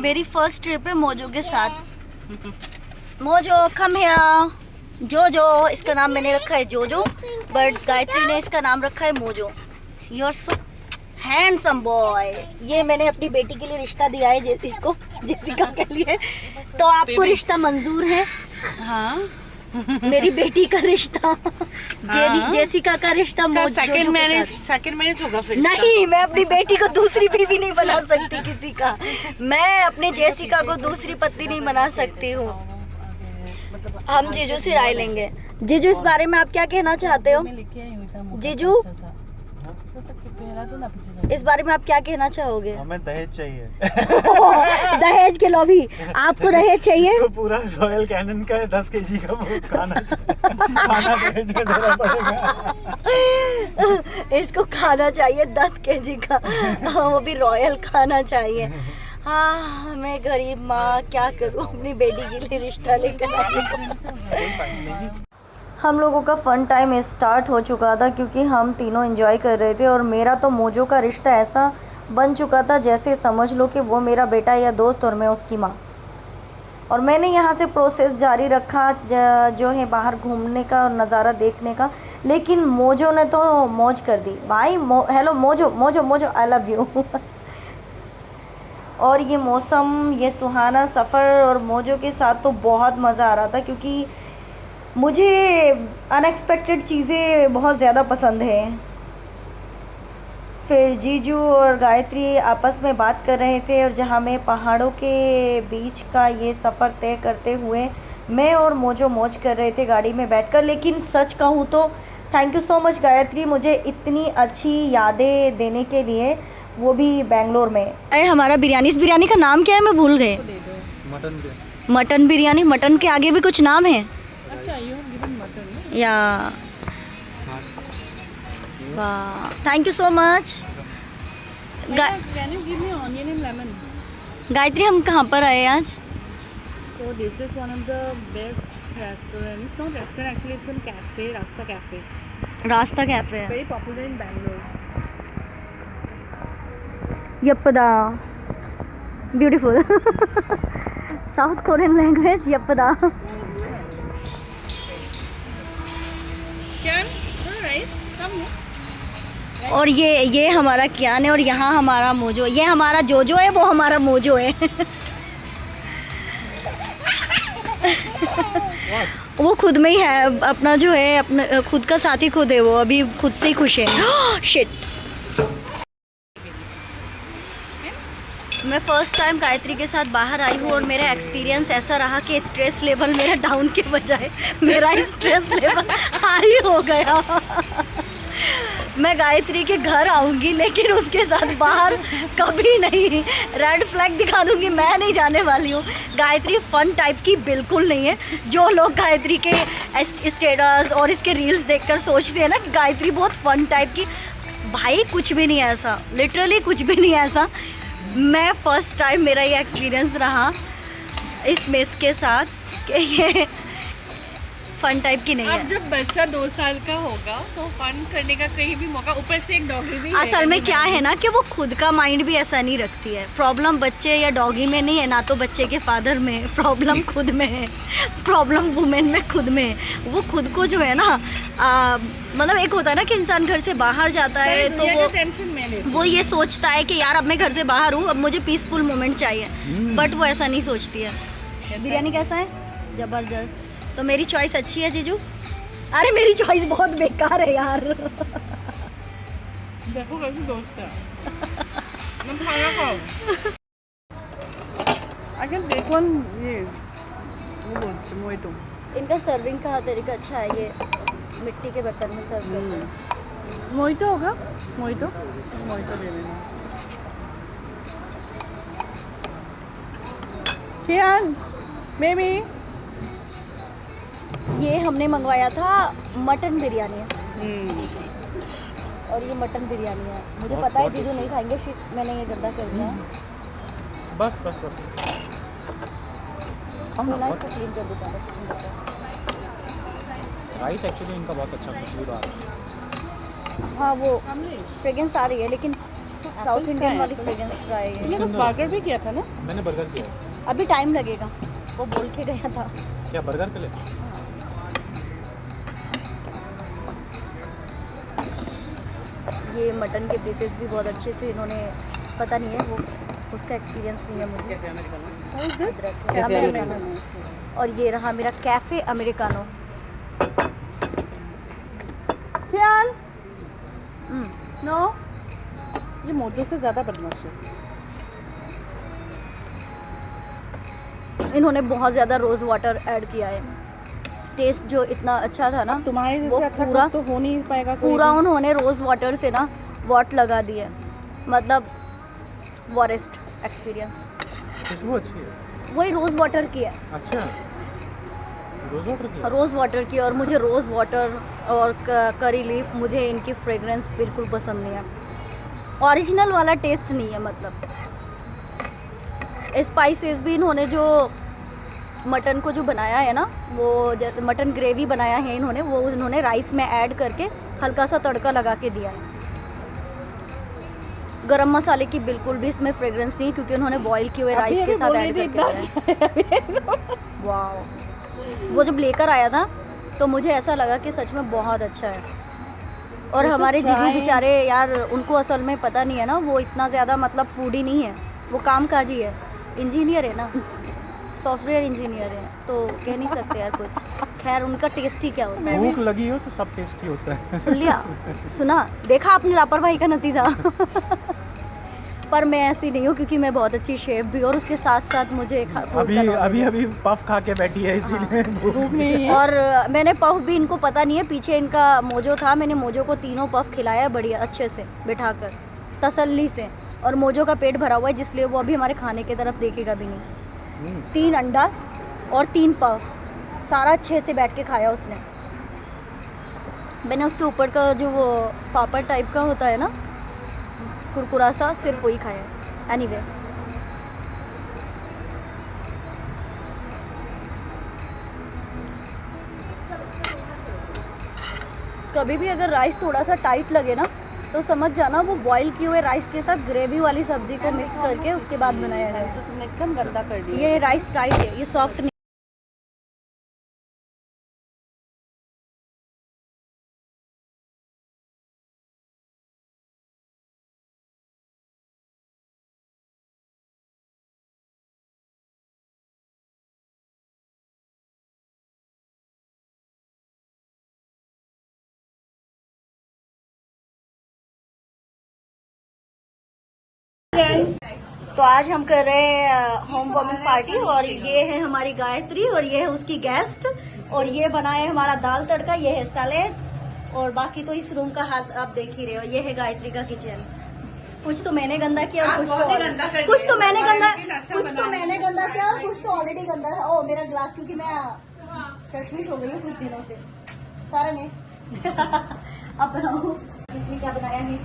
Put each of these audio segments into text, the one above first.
मेरी first trip है mojo के साथ। Mojo come here. जोजो, इसका नाम मैंने रखा है जोजो, बट गायत्री ने इसका नाम रखा है Mojo. You are so handsome boy. ये मैंने अपनी बेटी के लिए रिश्ता दिया है इसको, जेसिका के लिए। तो आपको रिश्ता मंजूर है? हाँ। मेरी बेटी का रिश्ता जेसिका का रिश्ता सेकंड मैरिज होगा फिर? नहीं, मैं अपनी बेटी को दूसरी बीवी नहीं बना सकती किसी का। मैं अपने जेसिका को दूसरी पत्नी नहीं बना सकती हूँ। हम जीजू से राय लेंगे। जीजू, इस बारे में आप क्या कहना चाहते हो? जीजू, इस बारे में आप क्या कहना चाहोगे? हमें दहेज चाहिए। दहेज के लॉबी। आपको दहेज चाहिए? तो पूरा रॉयल कैनन का 10 केजी का वो खाना दहेज में देना पड़ेगा। इसको खाना चाहिए 10 केजी का, वो भी रॉयल खाना चाहिए। हाँ, मैं गरीब माँ क्या करूँ, अपनी बेटी के लिए रिश्ता लेकर आई। हम लोगों का फ़न टाइम स्टार्ट हो चुका था क्योंकि हम तीनों एंजॉय कर रहे थे और मेरा तो मोजो का रिश्ता ऐसा बन चुका था जैसे समझ लो कि वो मेरा बेटा या दोस्त और मैं उसकी माँ। और मैंने यहाँ से प्रोसेस जारी रखा जो है बाहर घूमने का और नज़ारा देखने का, लेकिन मोजो ने तो मौज कर दी भाई। Hello mojo, mojo mojo, I love you. और ये मौसम, ये सुहाना सफ़र और मोजो के साथ तो बहुत मज़ा आ रहा था क्योंकि मुझे अनएक्सपेक्टेड चीज़ें बहुत ज़्यादा पसंद हैं। फिर जीजू और गायत्री आपस में बात कर रहे थे और जहाँ मैं पहाड़ों के बीच का ये सफ़र तय करते हुए मैं और मोजो मौज कर रहे थे गाड़ी में बैठकर। लेकिन सच कहूँ तो thank you so much Gayatri, मुझे इतनी अच्छी यादें देने के लिए, वो भी बेंगलोर में। अरे हमारा बिरयानी, इस बिरयानी का नाम क्या है? मैं भूल गए। मटन बिरयानी। मटन के आगे भी कुछ नाम है? अच्छा, you have given mutton. या वाह, thank you so much. Can you give me onion and lemon? Gayatri, हम कहाँ पर आए आज? So this is one of the best restaurants. Not restaurant, actually it's a cafe, Rasta Cafe. Rasta Cafe है। Very popular in Bangalore. यप्पदा, beautiful. South Korean language, यप्पदा। Kian, rice, come here. और ये हमारा कियान है और यहाँ हमारा मोजो। ये हमारा जोजो है, वो हमारा मोजो है। वो खुद में ही है, अपना जो है अपना खुद का साथी खुद है, वो अभी खुद से ही खुश है। शिट। मैं फ़र्स्ट टाइम गायत्री के साथ बाहर आई हूँ और मेरा एक्सपीरियंस ऐसा रहा कि स्ट्रेस लेवल मेरा डाउन के बजाय मेरा स्ट्रेस लेवल हाई हो गया। मैं गायत्री के घर आऊँगी लेकिन उसके साथ बाहर कभी नहीं। रेड फ्लैग दिखा दूँगी, मैं नहीं जाने वाली हूँ। गायत्री फ़न टाइप की बिल्कुल नहीं है। जो लोग गायत्री के स्टेटस और इसके रील्स देखकर सोचते हैं ना कि गायत्री बहुत फ़न टाइप की, भाई कुछ भी नहीं है ऐसा, लिटरली कुछ भी नहीं है ऐसा। मैं फ़र्स्ट टाइम मेरा ये एक्सपीरियंस रहा इस मेस के साथ कि ये फन टाइप की नहीं है। अब जब बच्चा 2 साल का होगा तो फन करने का कहीं भी मौका, ऊपर से एक डॉगी भी है। असल में क्या है ना कि वो खुद का माइंड भी ऐसा नहीं रखती है। प्रॉब्लम बच्चे या डॉगी में नहीं है, ना तो बच्चे के फादर में, प्रॉब्लम खुद में है। प्रॉब्लम वुमेन में खुद में है। वो खुद को जो है ना मतलब एक होता है ना कि इंसान घर से बाहर जाता है तो वो ये सोचता है कि यार अब मैं घर से बाहर हूँ, अब मुझे पीसफुल मोमेंट चाहिए, बट वो ऐसा नहीं सोचती है। बिरयानी कैसा है? ज़बरदस्त। तो मेरी चॉइस अच्छी है जीजू? अरे मेरी चॉइस बहुत बेकार है यार। देखो कैसी दोस्त है। मैं खाना खाऊं। अगर देखो ये वो बोलते मोइटो। इनका सर्विंग का तरीका अच्छा है, ये मिट्टी के बर्तन में सर्व करते हैं। मोइटो होगा? मोइटो दे देना। कियान, बेबी। ये हमने मंगवाया था मटन बिरयानी और ये मटन बिरयानी है। मुझे पता है जीजू नहीं खाएंगे, शिट मैंने ये गंदा कर दिया। बस ना इसको क्लीन कर देता हूँ। राइस एक्चुअली इनका बहुत अच्छा खुशबूदार है। हाँ वो फ्रेगरेंस आ रही है लेकिन साउथ इंडियन वाली फ्रेग्रेंस ट्राई तुमने कुछ बर्गर भी किया था ना? मैंने बर्गर किया। अभी टाइम लगेगा, वो बोल के गया था। क्या बर्गर के लिए? ये मटन के पीसेस भी बहुत अच्छे से इन्होंने, पता नहीं है वो, उसका एक्सपीरियंस नहीं है मुझे। अदरक है, अमेरिकानो। और ये रहा मेरा कैफ़े अमेरिकानो। ख्याल नो, ये मोजो से ज़्यादा बदमाश है। इन्होंने बहुत ज़्यादा रोज़ वाटर ऐड किया है। टेस्ट जो इतना अच्छा था ना, तुम्हारे वो जैसे अच्छा पूरा cook तो हो नहीं पाएगा कोई पूरा भी। उन्होंने रोज़ वाटर से ना वॉट लगा दिया, मतलब वॉरेस्ट एक्सपीरियंस। खुशबू अच्छी है। वही रोज़ वाटर की है, अच्छा, रोज वाटर की? रोज़ वाटर की। और मुझे रोज़ वाटर और करी लीफ, मुझे इनकी फ्रेग्रेंस बिल्कुल पसंद नहीं है। ओरिजिनल वाला टेस्ट नहीं है, मतलब स्पाइसेस भी इन्होंने जो मटन को जो बनाया है ना, वो जैसे मटन ग्रेवी बनाया है इन्होंने, वो इन्होंने राइस में ऐड करके हल्का सा तड़का लगा के दिया है। गरम मसाले की बिल्कुल भी इसमें फ्रेग्रेंस नहीं, क्योंकि उन्होंने बॉईल किए हुए राइस के साथ ऐड करके दिया है। वाह, वो जब लेकर आया था तो मुझे ऐसा लगा कि सच में बहुत अच्छा है। और We should हमारे जीजू try. बेचारे यार, उनको असल में पता नहीं है ना, वो इतना ज़्यादा मतलब फूडी नहीं है, वो कामकाजी है, इंजीनियर है ना, सॉफ्टवेयर इंजीनियर है, तो कह नहीं सकते यार कुछ। खैर, उनका टेस्टी क्या होता है। भूख लगी हो तो सब टेस्टी होता है। सुन लिया, सुना, देखा आपने लापरवाही का नतीजा। पर मैं ऐसी नहीं हूँ, क्योंकि मैं बहुत अच्छी शेफ भी हूँ, और उसके साथ साथ मुझे अभी पफ खा के बैठी है, इसीलिए भूख नहीं है। और मैंने पफ भी, इनको पता नहीं है, पीछे इनका मोजो था, मैंने मोजो को तीनों पफ खिलाया बढ़िया अच्छे से बिठाकर, तसल्ली से। और मोजो का पेट भरा हुआ है, जिसलिए वो अभी हमारे खाने की तरफ देखेगा भी नहीं। 3 अंडा और 3 पफ, सारा अच्छे से बैठ के खाया उसने। मैंने उसके ऊपर का जो वो पापड़ टाइप का होता है ना, कुरकुरा सा, सिर्फ वही खाया। एनीवे, कभी भी अगर राइस थोड़ा सा टाइट लगे ना, तो समझ जाना वो बॉईल किए हुए राइस के साथ ग्रेवी वाली सब्जी को मिक्स करके उसके बाद बनाया है। तो तुमने एकदम गंदा कर दिया। ये राइस टाइट है, ये सॉफ्ट नहीं। तो आज हम कर रहे हैं होम वार्मिंग पार्टी, और ये है हमारी गायत्री, और ये है उसकी गेस्ट, और ये बना है हमारा दाल तड़का, ये है सैलेड, और बाकी तो इस रूम का हाल आप देख ही रहे हो। ये है गायत्री का किचन। कुछ तो मैंने गंदा किया, और कुछ तो मैंने गंदा किया, और कुछ तो ऑलरेडी गंदा था। ओ, मेरा ग्लास, क्योंकि मैं तशवीश हो गई हूँ कुछ दिनों से, सारा ने अब बनाऊँ क्या बनाया है इस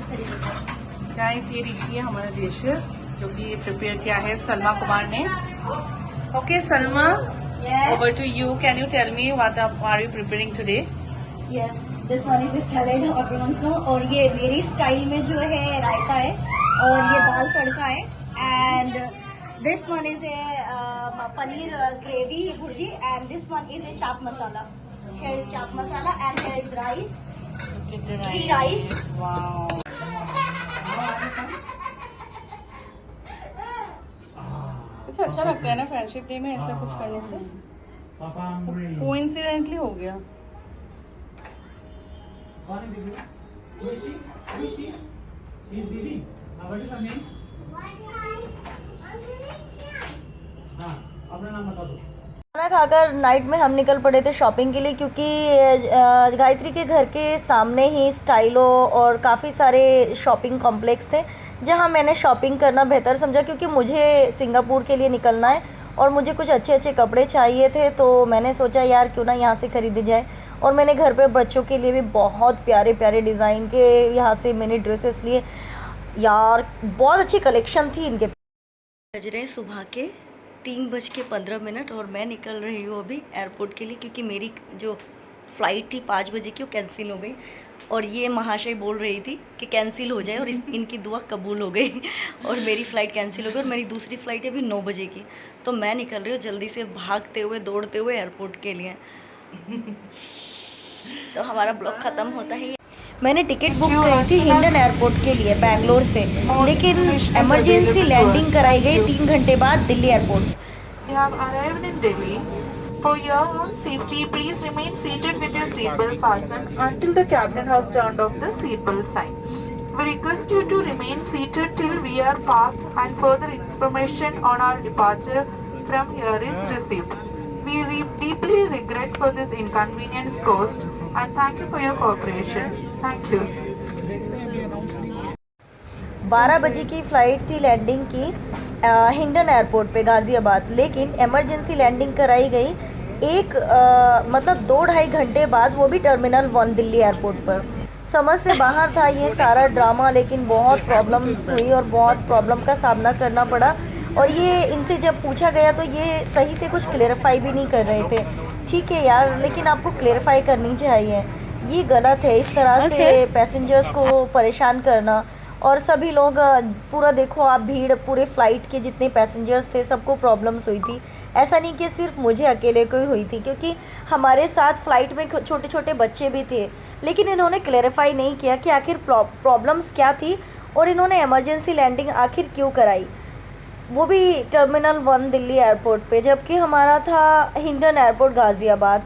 तरीके से। गाइस, ये देखिए हमारा डिशेस जो कि प्रिपेयर किया है सलमा कुमार ने। Okay Salma, over to you. Can you tell me what are you preparing today? Yes, this one is the salad everyone's no, और ये मेरी स्टाइल में जो है रायता है, और ये दाल तड़का है, and this one is a paneer gravy bhurji, and this one is a chaap masala. Here is chaap masala and here is rice, ghee rice. Wow, इसे अच्छा लगता है ना फ्रेंडशिप डे में ऐसा कुछ करने से। कोइंसिडेंटली हो गया। अपना नाम बता दो। खाना खाकर नाइट में हम निकल पड़े थे शॉपिंग के लिए, क्योंकि गायत्री के घर के सामने ही स्टाइलो और काफ़ी सारे शॉपिंग कॉम्प्लेक्स थे, जहां मैंने शॉपिंग करना बेहतर समझा, क्योंकि मुझे सिंगापुर के लिए निकलना है और मुझे कुछ अच्छे अच्छे कपड़े चाहिए थे। तो मैंने सोचा यार क्यों ना यहाँ से ख़रीदे जाए, और मैंने घर पे बच्चों के लिए भी बहुत प्यारे प्यारे डिज़ाइन के यहाँ से मैंने ड्रेसेस लिए। यार बहुत अच्छी कलेक्शन थी इनके। बज रहे सुबह के 3:15 और मैं निकल रही हूँ अभी एयरपोर्ट के लिए, क्योंकि मेरी जो फ़्लाइट थी 5 बजे की वो कैंसिल हो गई। और ये महाशय बोल रही थी कि कैंसिल हो जाए और इनकी दुआ कबूल हो गई और मेरी फ़्लाइट कैंसिल हो गई और मेरी दूसरी फ़्लाइट है अभी 9 बजे की। तो मैं निकल रही हूँ जल्दी से भागते हुए दौड़ते हुए एयरपोर्ट के लिए। तो हमारा ब्लॉग ख़त्म होता है। मैंने टिकट बुक करी थी हिंडन एयरपोर्ट के लिए बैंगलोर से, लेकिन इमरजेंसी लैंडिंग कराई गई 3 घंटे बाद Delhi airport. You have arrived in Delhi. For your own safety, please remain seated with your seatbelt fastened until the captain has turned off the seatbelt sign. We request you to remain seated till we are parked and further information on our departure from here is received. We deeply regret for this inconvenience caused and thank you for your cooperation. Thank you. 12 बजे की flight थी landing की Hindon airport पे गाज़ियाबाद, लेकिन emergency landing कराई गई मतलब 2-2.5 घंटे बाद, वो भी टर्मिनल 1 दिल्ली एयरपोर्ट पर। समझ से बाहर था ये सारा ड्रामा, लेकिन बहुत प्रॉब्लम्स हुई और बहुत प्रॉब्लम का सामना करना पड़ा। और ये इनसे जब पूछा गया तो ये सही से कुछ क्लेरिफाई भी नहीं कर रहे थे। ठीक है यार, लेकिन आपको क्लेरिफाई करनी चाहिए, ये गलत है इस तरह से पैसेंजर्स को परेशान करना। और सभी लोग पूरा देखो आप, भीड़ पूरे फ़्लाइट के जितने पैसेंजर्स थे सबको प्रॉब्लम्स हुई थी। ऐसा नहीं कि सिर्फ मुझे अकेले को ही हुई थी, क्योंकि हमारे साथ फ़्लाइट में छोटे छोटे बच्चे भी थे। लेकिन इन्होंने क्लेरिफाई नहीं किया कि आखिर प्रॉब्लम्स क्या थी और इन्होंने इमरजेंसी लैंडिंग आखिर क्यों कराई, वो भी टर्मिनल 1 दिल्ली एयरपोर्ट पे, जबकि हमारा था हिंडन एयरपोर्ट गाज़ियाबाद।